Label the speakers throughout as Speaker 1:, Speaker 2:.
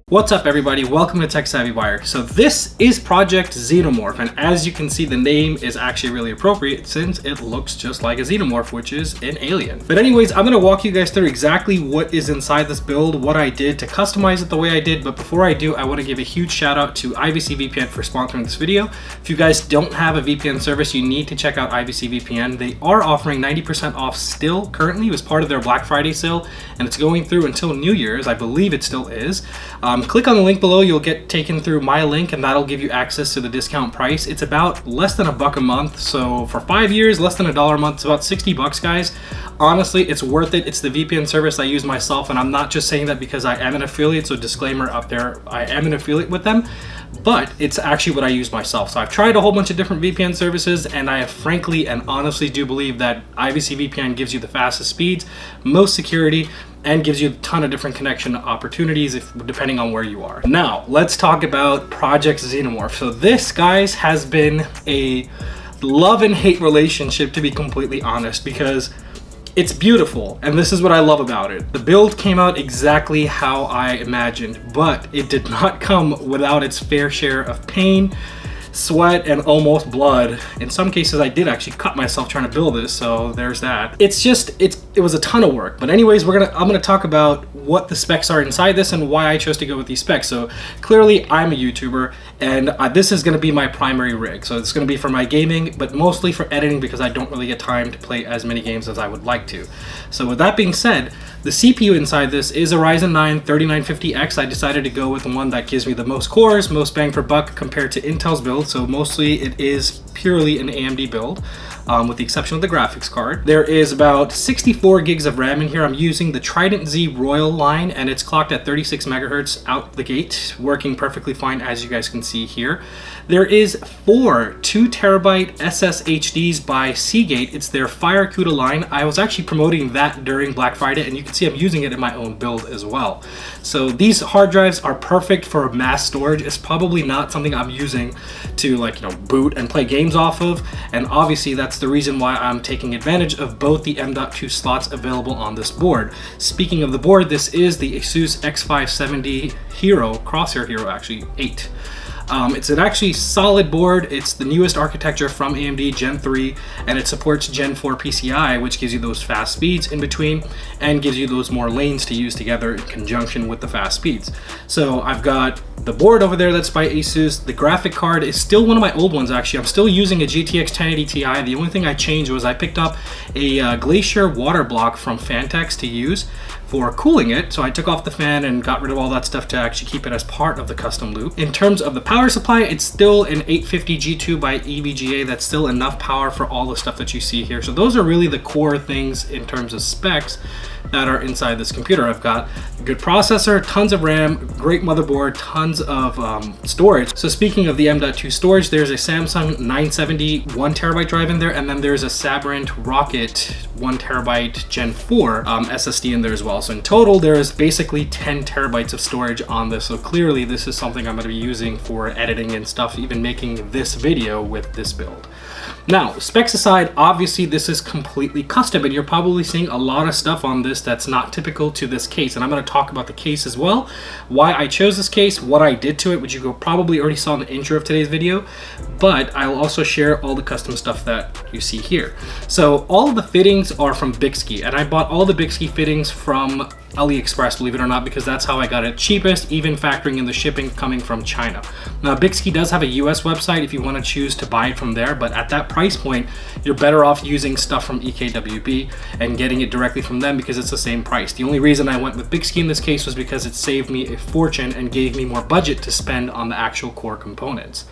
Speaker 1: What's up everybody, welcome to Tech Savvy Buyer. So this is Project Xenomorph, and as you can see the name is actually really appropriate since it looks just like a Xenomorph, which is an alien. But anyways, I'm going to walk you guys through exactly what is inside this build, what I did to customize it the way I did. But before I do, I want to give a huge shout out to IVC VPN for sponsoring this video. If you guys don't have a VPN service, you need to check out IVC VPN. They are offering 90% off still currently as part of their Black Friday sale, and it's going through until New Year's. I believe it still is. Click on the link below, you'll get taken through my link, and that'll give you access to the discount price. It's about less than $1 a month, so for 5 years, less than $1 a month. It's about 60 bucks, guys. Honestly, it's worth it. It's the VPN service I use myself, and I'm not just saying that because I am an affiliate, so disclaimer up there, I am an affiliate with them, but it's actually what I use myself. So I've tried a whole bunch of different VPN services, and I frankly and honestly do believe that IVC VPN gives you the fastest speeds, most security, and gives you a ton of different connection opportunities depending on where you are. Now, let's talk about Project Xenomorph. So this, guys, has been a love and hate relationship, to be completely honest, because it's beautiful, and this is what I love about it. The build came out exactly how I imagined, but it did not come without its fair share of pain, sweat, and almost blood. In some cases, I did actually cut myself trying to build this, so there's that. It was a ton of work. But anyways, I'm gonna talk about what the specs are inside this and why I chose to go with these specs. So clearly, I'm a YouTuber, and this is gonna be my primary rig. So it's gonna be for my gaming, but mostly for editing because I don't really get time to play as many games as I would like to. So with that being said, the CPU inside this is a Ryzen 9 3950X. I decided to go with the one that gives me the most cores, most bang for buck compared to Intel's build. So mostly it is purely an AMD build, with the exception of the graphics card. There is about 64 gigs of RAM in here. I'm using the Trident Z Royale line, and it's clocked at 36 megahertz out the gate, working perfectly fine as you guys can see here. There is 4 2TB SSHDs by Seagate. It's their Fire CUDA line. I was actually promoting that during Black Friday, and you can see I'm using it in my own build as well. So these hard drives are perfect for mass storage. It's probably not something I'm using to boot and play games off of, and obviously that's the reason why I'm taking advantage of both the M.2 slots available on this board. Speaking of the board, this is the ASUS X570 Crosshair Hero, actually 8. It's an actually solid board. It's the newest architecture from AMD, Gen 3, and it supports Gen 4 PCI, which gives you those fast speeds in between and gives you those more lanes to use together in conjunction with the fast speeds. So I've got the board over there that's by ASUS. The graphic card is still one of my old ones, actually. I'm still using a GTX 1080 Ti. The only thing I changed was I picked up a Glacier water block from Fantex to use for cooling it. So I took off the fan and got rid of all that stuff to actually keep it as part of the custom loop. In terms of the power supply, it's still an 850 G2 by EVGA. That's still enough power for all the stuff that you see here. So those are really the core things in terms of specs that are inside this computer. I've got a good processor, tons of RAM, great motherboard, tons of storage. So speaking of the M.2 storage, there's a Samsung 970 1TB drive in there, and then there's a Sabrient Rocket 1TB Gen 4 SSD in there as well. So in total, there is basically 10 terabytes of storage on this. So clearly this is something I'm going to be using for editing and stuff, even making this video with this build. Now, specs aside, obviously this is completely custom, and you're probably seeing a lot of stuff on this that's not typical to this case, and I'm going to talk about the case as well, why I chose this case, what I did to it, which you probably already saw in the intro of today's video, but I'll also share all the custom stuff that you see here. So all of the fittings are from Bykski, and I bought all the Bykski fittings from AliExpress, believe it or not, because that's how I got it cheapest, even factoring in the shipping coming from China. Now, Bykski does have a US website if you want to choose to buy it from there, but at that price point, you're better off using stuff from EKWB and getting it directly from them because it's the same price. The only reason I went with Bykski in this case was because it saved me a fortune and gave me more budget to spend on the actual core components.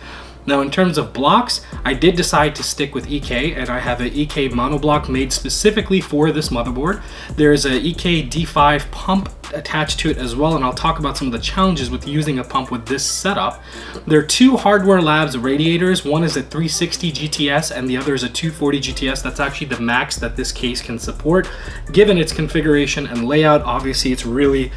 Speaker 1: Now, in terms of blocks, I did decide to stick with EK, and I have an EK monoblock made specifically for this motherboard. There's a EK D5 pump attached to it as well, and I'll talk about some of the challenges with using a pump with this setup. There are 2 Hardware Labs radiators. One is a 360 GTS and the other is a 240 GTS. That's actually the max that this case can support. Given its configuration and layout, obviously it's really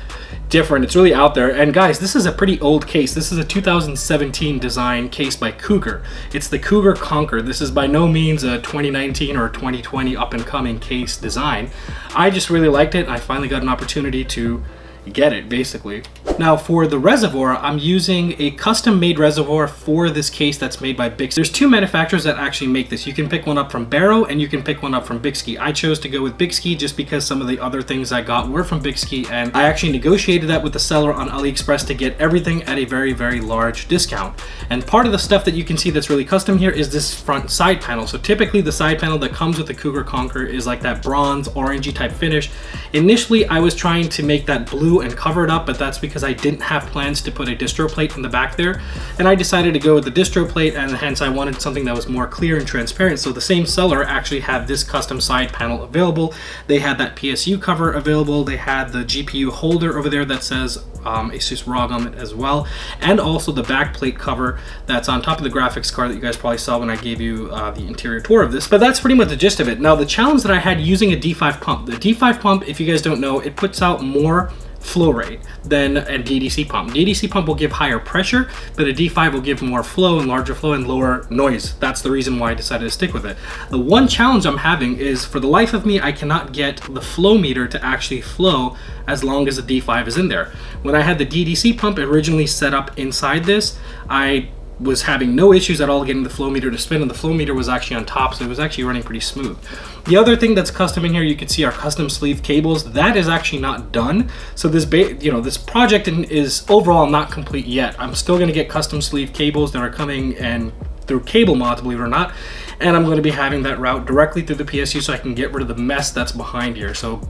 Speaker 1: different. It's really out there. And guys, this is a pretty old case. This is a 2017 design case by Cougar. It's the Cougar Conquer. This is by no means a 2019 or 2020 up and coming case design. I just really liked it. I finally got an opportunity to get it, basically. Now for the reservoir, I'm using a custom made reservoir for this case that's made by Bykski. There's two manufacturers that actually make this. You can pick one up from Barrow and you can pick one up from Bykski. I chose to go with Bykski just because some of the other things I got were from Bykski, and I actually negotiated that with the seller on AliExpress to get everything at a very, very large discount. And part of the stuff that you can see that's really custom here is this front side panel. So typically the side panel that comes with the Cougar Conquer is like that bronze, orangey type finish. Initially, I was trying to make that blue and cover it up, but that's because I didn't have plans to put a distro plate in the back there. And I decided to go with the distro plate, and hence I wanted something that was more clear and transparent. So the same seller actually had this custom side panel available. They had that PSU cover available. They had the GPU holder over there that says ASUS ROG on it as well. And also the back plate cover that's on top of the graphics card that you guys probably saw when I gave you the interior tour of this. But that's pretty much the gist of it. Now the challenge that I had using a D5 pump. The D5 pump, if you guys don't know, it puts out more flow rate than a DDC pump. DDC pump will give higher pressure, but a D5 will give more flow and larger flow and lower noise. That's the reason why I decided to stick with it. The one challenge I'm having is, for the life of me, I cannot get the flow meter to actually flow as long as the D5 is in there. When I had the DDC pump originally set up inside this, I was having no issues at all getting the flow meter to spin, and the flow meter was actually on top, so it was actually running pretty smooth. The other thing that's custom in here, you can see our custom sleeve cables. That is actually not done. So this, this project is overall not complete yet. I'm still going to get custom sleeve cables that are coming and through CableMod, believe it or not, and I'm going to be having that route directly through the PSU so I can get rid of the mess that's behind here. So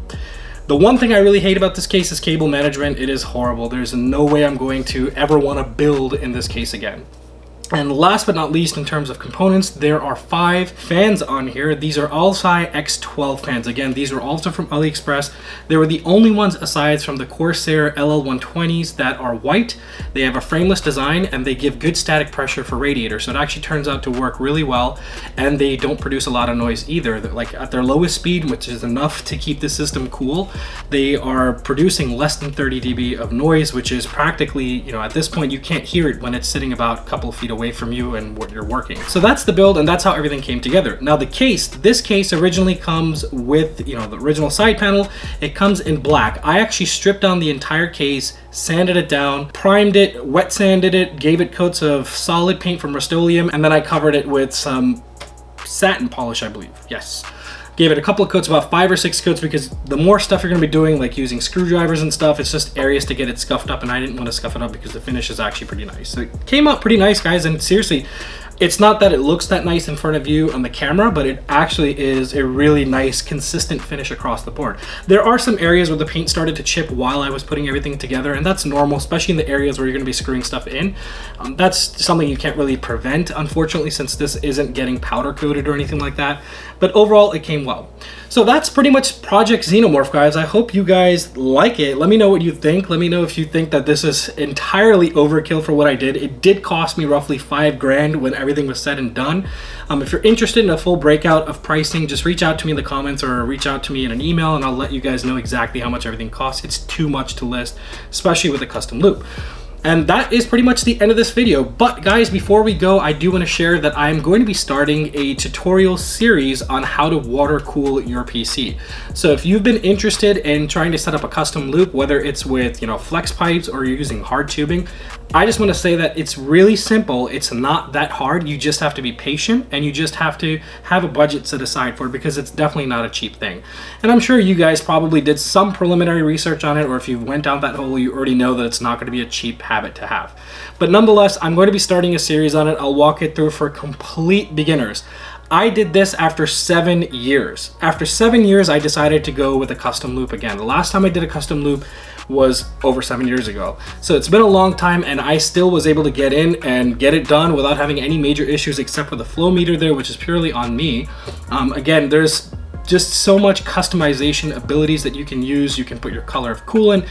Speaker 1: the one thing I really hate about this case is cable management. It is horrible. There's no way I'm going to ever want to build in this case again. And last but not least, in terms of components, there are 5 fans on here. These are ALSI X12 fans. Again, these are also from AliExpress. They were the only ones aside from the Corsair LL120s that are white. They have a frameless design and they give good static pressure for radiators. So it actually turns out to work really well, and they don't produce a lot of noise either. Like at their lowest speed, which is enough to keep the system cool, they are producing less than 30 dB of noise, which is practically, at this point you can't hear it when it's sitting about a couple of feet away from you and what you're working. So that's the build, and that's how everything came together. Now this case originally comes with, the original side panel. It comes in black. I actually stripped down the entire case, sanded it down, primed it, wet sanded it, gave it coats of solid paint from Rust-Oleum, and then I covered it with some satin polish, I believe. Yes. Gave it a couple of coats, about 5 or 6 coats, because the more stuff you're going to be doing, like using screwdrivers and stuff, it's just areas to get it scuffed up, and I didn't want to scuff it up because the finish is actually pretty nice. So it came out pretty nice, guys, and seriously, it's not that it looks that nice in front of you on the camera, but it actually is a really nice, consistent finish across the board. There are some areas where the paint started to chip while I was putting everything together, and that's normal, especially in the areas where you're going to be screwing stuff in. That's something you can't really prevent, unfortunately, since this isn't getting powder coated or anything like that. But overall, it came well. So that's pretty much Project Xenomorph, guys. I hope you guys like it. Let me know what you think. Let me know if you think that this is entirely overkill for what I did. It did cost me roughly $5 grand when everything was said and done. If you're interested in a full breakout of pricing, just reach out to me in the comments or reach out to me in an email, and I'll let you guys know exactly how much everything costs. It's too much to list, especially with a custom loop. And that is pretty much the end of this video. But guys, before we go, I do want to share that I'm going to be starting a tutorial series on how to water cool your PC. So if you've been interested in trying to set up a custom loop, whether it's with, flex pipes or you're using hard tubing, I just want to say that it's really simple. It's not that hard. You just have to be patient, and you just have to have a budget set aside for it, because it's definitely not a cheap thing. And I'm sure you guys probably did some preliminary research on it, or if you went down that hole, you already know that it's not going to be a cheap habit to have. But nonetheless, I'm going to be starting a series on it. I'll walk it through for complete beginners. I did this after 7 years. After 7 years, I decided to go with a custom loop again. The last time I did a custom loop was over 7 years ago. So it's been a long time, and I still was able to get in and get it done without having any major issues, except for the flow meter there, which is purely on me. Again, there's just so much customization abilities that you can use. You can put your color of coolant.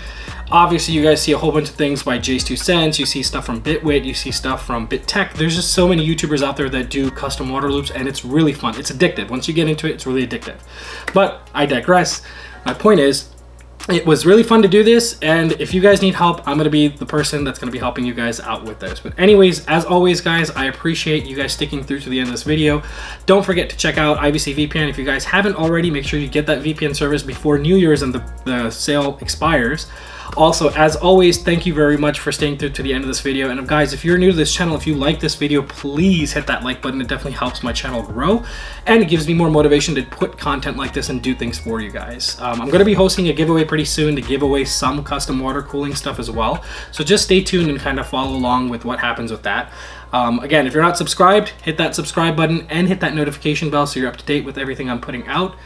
Speaker 1: Obviously, you guys see a whole bunch of things by Jace2Sense. You see stuff from Bitwit. You see stuff from BitTech. There's just so many YouTubers out there that do custom water loops, and it's really fun. It's addictive. Once you get into it, it's really addictive. But I digress. My point is, it was really fun to do this, and if you guys need help, I'm going to be the person that's going to be helping you guys out with this. But anyways, as always, guys, I appreciate you guys sticking through to the end of this video. Don't forget to check out IVC VPN. If you guys haven't already, make sure you get that VPN service before New Year's and the sale expires. Also, as always, thank you very much for staying through to the end of this video. And guys, if you're new to this channel, if you like this video, please hit that like button. It definitely helps my channel grow, and it gives me more motivation to put content like this and do things for you guys. I'm going to be hosting a giveaway pretty soon to give away some custom water cooling stuff as well. So just stay tuned and kind of follow along with what happens with that. Again, if you're not subscribed, hit that subscribe button and hit that notification bell so you're up to date with everything I'm putting out.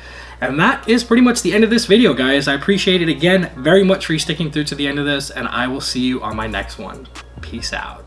Speaker 1: And that is pretty much the end of this video, guys. I appreciate it again very much for you sticking through to the end of this, and I will see you on my next one. Peace out.